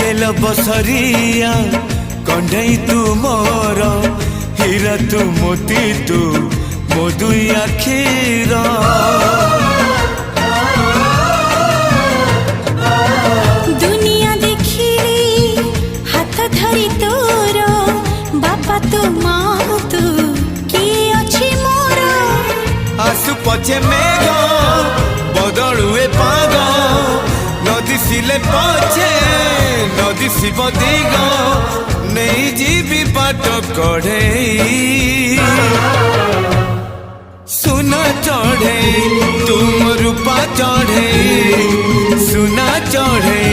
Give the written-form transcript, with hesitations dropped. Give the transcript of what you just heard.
bell Basaria कंढई तू मोर हीरा तू मोती तू मो दुई आखिर दुनिया देखी हाथ धरी तोर बापा तू माँ तू किए अच्छी मोर आसु पछे मेघ बदलुए पाग नदी सिले पछे नदी शिव दिग नहीं जीवी बाट कढ़े सुना चढ़े तुम रूपा चढ़े सुना चढ़े